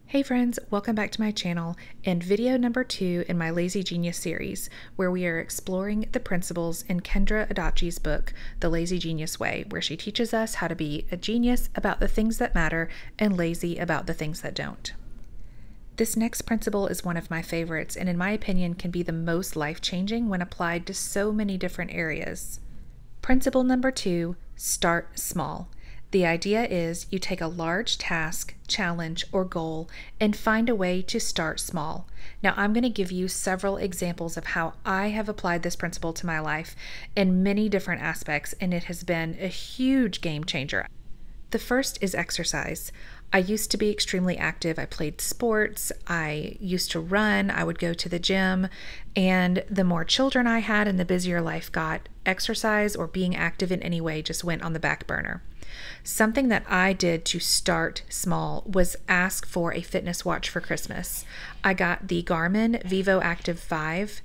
Hey friends, welcome back to my channel and video number 2 in my Lazy Genius series, where we are exploring the principles in Kendra Adachi's book, The Lazy Genius Way, where she teaches us how to be a genius about the things that matter and lazy about the things that don't. This next principle is one of my favorites and in my opinion can be the most life-changing when applied to so many different areas. Principle number 2, start small. The idea is you take a large task, challenge, or goal and find a way to start small. Now, I'm going to give you several examples of how I have applied this principle to my life in many different aspects, and it has been a huge game changer. The first is exercise. I used to be extremely active. I played sports. I used to run. I would go to the gym. And the more children I had and the busier life got, exercise or being active in any way just went on the back burner. Something that I did to start small was ask for a fitness watch for Christmas. I got the Garmin Vivoactive 5,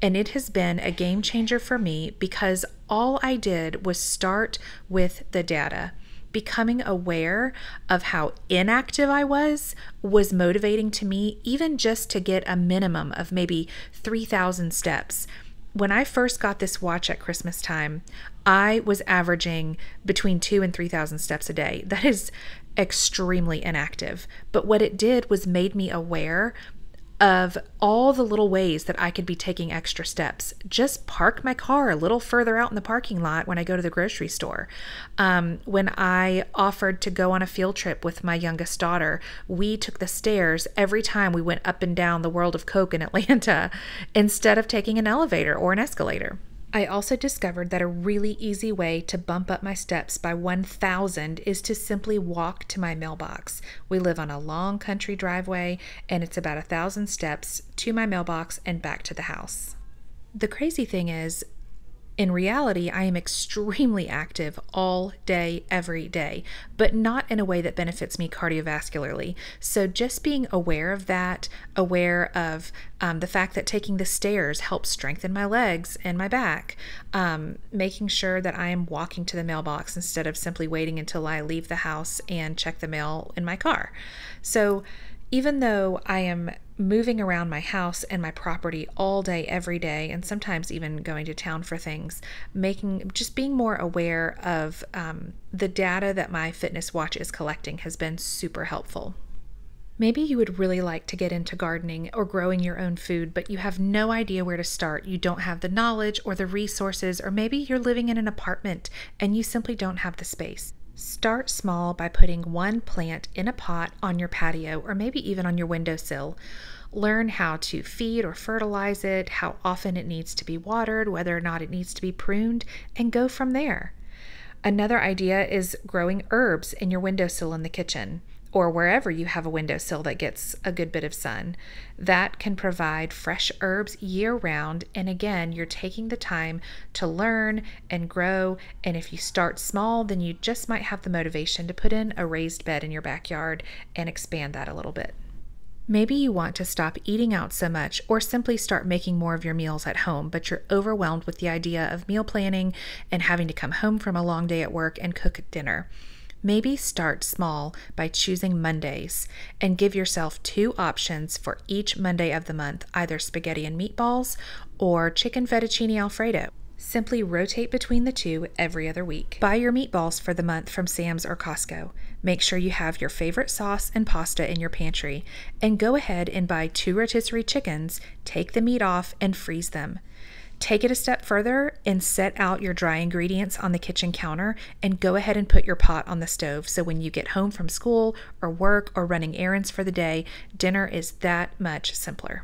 and it has been a game changer for me because all I did was start with the data. Becoming aware of how inactive I was motivating to me, even just to get a minimum of maybe 3,000 steps. When I first got this watch at Christmas time, I was averaging between 2,000 and 3,000 steps a day. That is extremely inactive. But what it did was made me aware of all the little ways that I could be taking extra steps. Just park my car a little further out in the parking lot when I go to the grocery store. When I offered to go on a field trip with my youngest daughter, we took the stairs every time we went up and down the World of Coke in Atlanta instead of taking an elevator or an escalator. I also discovered that a really easy way to bump up my steps by 1,000 is to simply walk to my mailbox. We live on a long country driveway, and it's about 1,000 steps to my mailbox and back to the house. The crazy thing is, in reality, I am extremely active all day, every day, but not in a way that benefits me cardiovascularly. So just being aware of that, aware of the fact that taking the stairs helps strengthen my legs and my back, making sure that I am walking to the mailbox instead of simply waiting until I leave the house and check the mail in my car. So even though I am moving around my house and my property all day, every day, and sometimes even going to town for things, being more aware of the data that my fitness watch is collecting has been super helpful. Maybe you would really like to get into gardening or growing your own food, but you have no idea where to start. You don't have the knowledge or the resources, or maybe you're living in an apartment and you simply don't have the space. Start small by putting one plant in a pot on your patio or maybe even on your windowsill. Learn how to feed or fertilize it, how often it needs to be watered, whether or not it needs to be pruned, and go from there. Another idea is growing herbs in your windowsill in the kitchen, or wherever you have a windowsill that gets a good bit of sun. That can provide fresh herbs year-round, and again, you're taking the time to learn and grow, and if you start small, then you just might have the motivation to put in a raised bed in your backyard and expand that a little bit. Maybe you want to stop eating out so much or simply start making more of your meals at home, but you're overwhelmed with the idea of meal planning and having to come home from a long day at work and cook dinner. Maybe start small by choosing Mondays and give yourself 2 options for each Monday of the month, either spaghetti and meatballs or chicken fettuccine alfredo. Simply rotate between the two every other week. Buy your meatballs for the month from Sam's or Costco. Make sure you have your favorite sauce and pasta in your pantry, and go ahead and buy 2 rotisserie chickens, take the meat off, and freeze them. Take it a step further and set out your dry ingredients on the kitchen counter and go ahead and put your pot on the stove so when you get home from school or work or running errands for the day, dinner is that much simpler.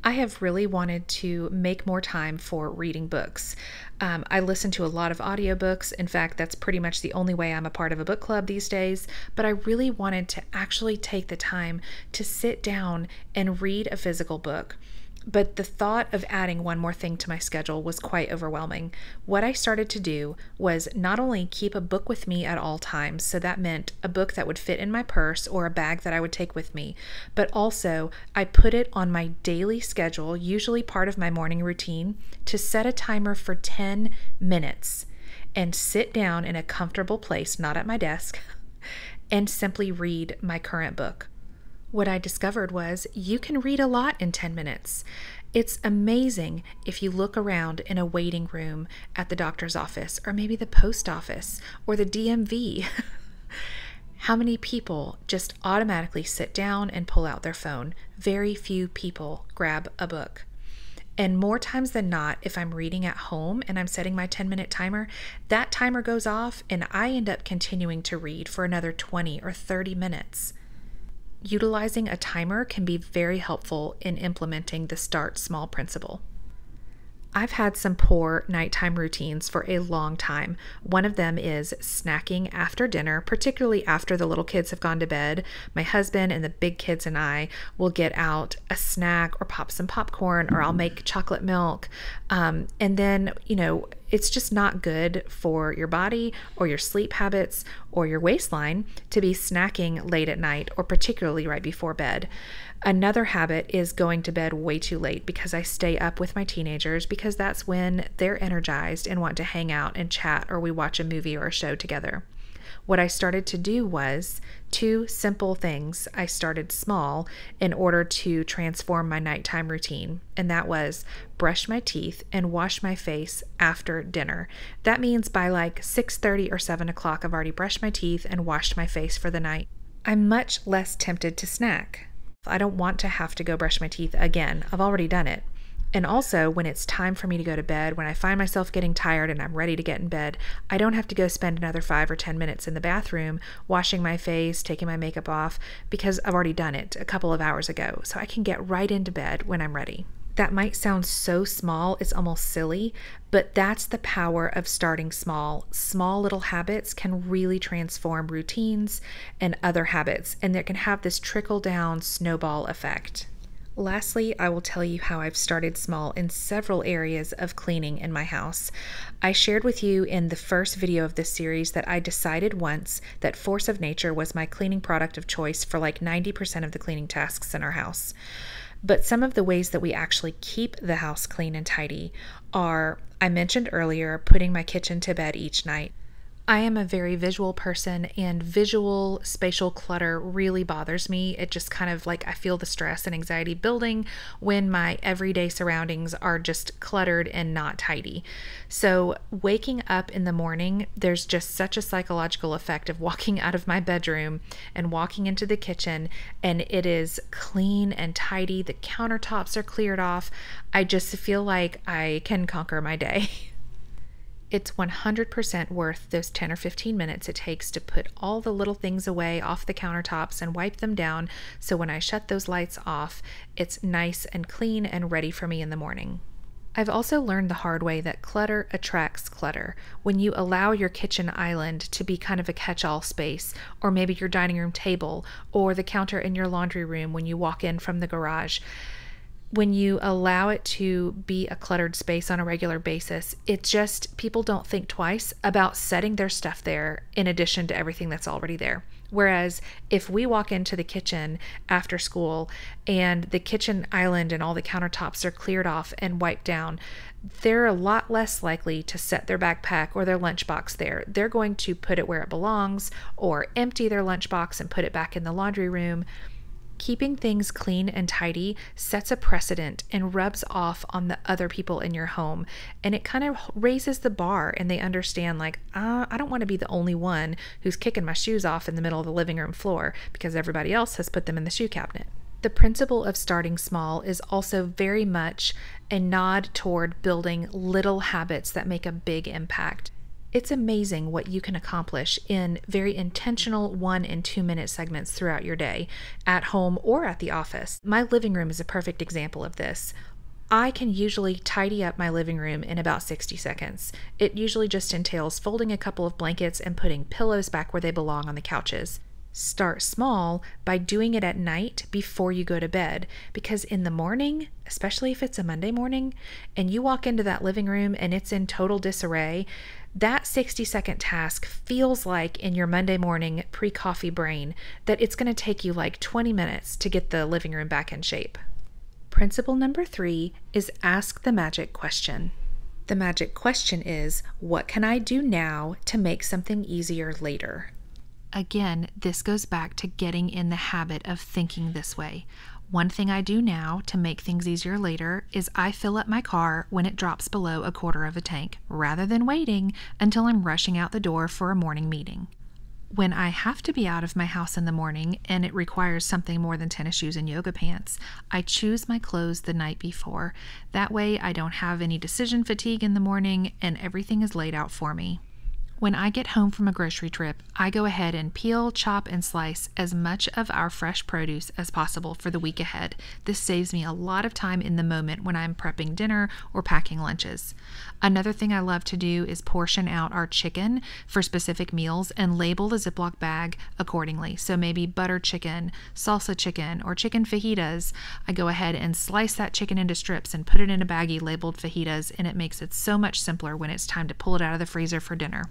I have really wanted to make more time for reading books. I listen to a lot of audiobooks. In fact, that's pretty much the only way I'm a part of a book club these days, but I really wanted to actually take the time to sit down and read a physical book. But the thought of adding one more thing to my schedule was quite overwhelming. What I started to do was not only keep a book with me at all times, so that meant a book that would fit in my purse or a bag that I would take with me, but also I put it on my daily schedule, usually part of my morning routine, to set a timer for 10 minutes and sit down in a comfortable place, not at my desk, and simply read my current book. What I discovered was you can read a lot in 10 minutes. It's amazing if you look around in a waiting room at the doctor's office, or maybe the post office, or the DMV. How many people just automatically sit down and pull out their phone? Very few people grab a book. And more times than not, if I'm reading at home and I'm setting my 10-minute timer, that timer goes off and I end up continuing to read for another 20 or 30 minutes. Utilizing a timer can be very helpful in implementing the start small principle. I've had some poor nighttime routines for a long time. One of them is snacking after dinner, particularly after the little kids have gone to bed. My husband and the big kids and I will get out a snack or pop some popcorn, or I'll make chocolate milk. And then, it's just not good for your body or your sleep habits or your waistline to be snacking late at night, or particularly right before bed. Another habit is going to bed way too late because I stay up with my teenagers, because that's when they're energized and want to hang out and chat, or we watch a movie or a show together. What I started to do was 2 simple things. I started small in order to transform my nighttime routine, and that was brush my teeth and wash my face after dinner. That means by like 6:30 or 7 o'clock, I've already brushed my teeth and washed my face for the night. I'm much less tempted to snack. I don't want to have to go brush my teeth again. I've already done it. And also, when it's time for me to go to bed, when I find myself getting tired and I'm ready to get in bed, I don't have to go spend another 5 or 10 minutes in the bathroom washing my face, taking my makeup off, because I've already done it a couple of hours ago. So I can get right into bed when I'm ready. That might sound so small, it's almost silly, but that's the power of starting small. Small little habits can really transform routines and other habits, and they can have this trickle-down snowball effect. Lastly, I will tell you how I've started small in several areas of cleaning in my house. I shared with you in the first video of this series that I decided once that Force of Nature was my cleaning product of choice for like 90% of the cleaning tasks in our house. But some of the ways that we actually keep the house clean and tidy are, I mentioned earlier, putting my kitchen to bed each night. I am a very visual person, and visual spatial clutter really bothers me. It just kind of like, I feel the stress and anxiety building when my everyday surroundings are just cluttered and not tidy. So waking up in the morning, there's just such a psychological effect of walking out of my bedroom and walking into the kitchen, and it is clean and tidy. The countertops are cleared off. I just feel like I can conquer my day. It's 100% worth those 10 or 15 minutes it takes to put all the little things away off the countertops and wipe them down, so when I shut those lights off, it's nice and clean and ready for me in the morning. I've also learned the hard way that clutter attracts clutter. When you allow your kitchen island to be kind of a catch-all space, or maybe your dining room table, or the counter in your laundry room when you walk in from the garage, when you allow it to be a cluttered space on a regular basis, it's just, people don't think twice about setting their stuff there in addition to everything that's already there. Whereas if we walk into the kitchen after school and the kitchen island and all the countertops are cleared off and wiped down, they're a lot less likely to set their backpack or their lunchbox there. They're going to put it where it belongs, or empty their lunchbox and put it back in the laundry room. Keeping things clean and tidy sets a precedent and rubs off on the other people in your home, and it kind of raises the bar, and they understand like, I don't want to be the only one who's kicking my shoes off in the middle of the living room floor because everybody else has put them in the shoe cabinet. The principle of starting small is also very much a nod toward building little habits that make a big impact. It's amazing what you can accomplish in very intentional 1 and 2 minute segments throughout your day, at home or at the office. My living room is a perfect example of this. I can usually tidy up my living room in about 60 seconds. It usually just entails folding a couple of blankets and putting pillows back where they belong on the couches. Start small by doing it at night before you go to bed, because in the morning, especially if it's a Monday morning, and you walk into that living room and it's in total disarray, that 60-second task feels like in your Monday morning pre-coffee brain that it's going to take you like 20 minutes to get the living room back in shape. Principle number 3 is ask the magic question. The magic question is, what can I do now to make something easier later? Again, this goes back to getting in the habit of thinking this way. One thing I do now to make things easier later is I fill up my car when it drops below a quarter of a tank, rather than waiting until I'm rushing out the door for a morning meeting. When I have to be out of my house in the morning and it requires something more than tennis shoes and yoga pants, I choose my clothes the night before. That way I don't have any decision fatigue in the morning and everything is laid out for me. When I get home from a grocery trip, I go ahead and peel, chop, and slice as much of our fresh produce as possible for the week ahead. This saves me a lot of time in the moment when I'm prepping dinner or packing lunches. Another thing I love to do is portion out our chicken for specific meals and label the Ziploc bag accordingly. So maybe butter chicken, salsa chicken, or chicken fajitas. I go ahead and slice that chicken into strips and put it in a baggie labeled fajitas, and it makes it so much simpler when it's time to pull it out of the freezer for dinner.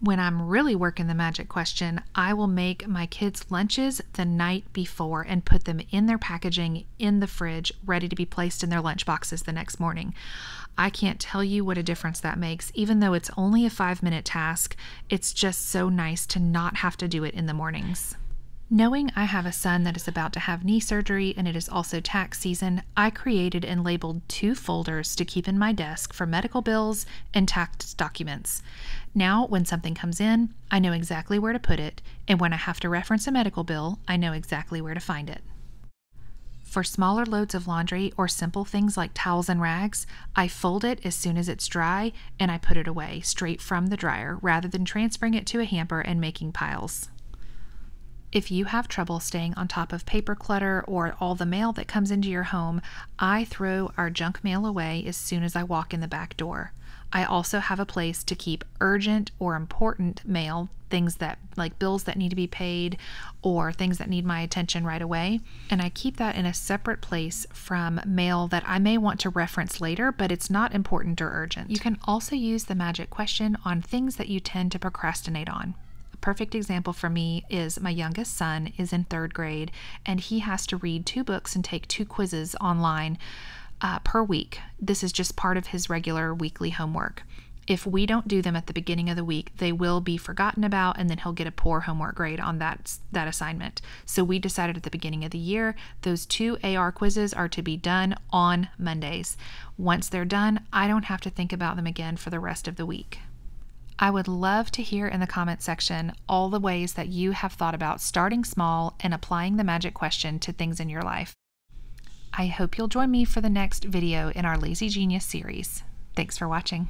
When I'm really working the magic question, I will make my kids' lunches the night before and put them in their packaging in the fridge, ready to be placed in their lunch boxes the next morning. I can't tell you what a difference that makes. Even though it's only a 5-minute task, it's just so nice to not have to do it in the mornings. Knowing I have a son that is about to have knee surgery and it is also tax season, I created and labeled 2 folders to keep in my desk for medical bills and tax documents. Now, when something comes in, I know exactly where to put it, and when I have to reference a medical bill, I know exactly where to find it. For smaller loads of laundry or simple things like towels and rags, I fold it as soon as it's dry and I put it away straight from the dryer rather than transferring it to a hamper and making piles. If you have trouble staying on top of paper clutter or all the mail that comes into your home, I throw our junk mail away as soon as I walk in the back door. I also have a place to keep urgent or important mail, things that like bills that need to be paid or things that need my attention right away. And I keep that in a separate place from mail that I may want to reference later, but it's not important or urgent. You can also use the magic question on things that you tend to procrastinate on. Perfect example for me is my youngest son is in 3rd grade and he has to read 2 books and take 2 quizzes online per week. This is just part of his regular weekly homework. If we don't do them at the beginning of the week, they will be forgotten about and then he'll get a poor homework grade on that assignment. So we decided at the beginning of the year, those 2 AR quizzes are to be done on Mondays. Once they're done, I don't have to think about them again for the rest of the week. I would love to hear in the comment section all the ways that you have thought about starting small and applying the magic question to things in your life. I hope you'll join me for the next video in our Lazy Genius series. Thanks for watching.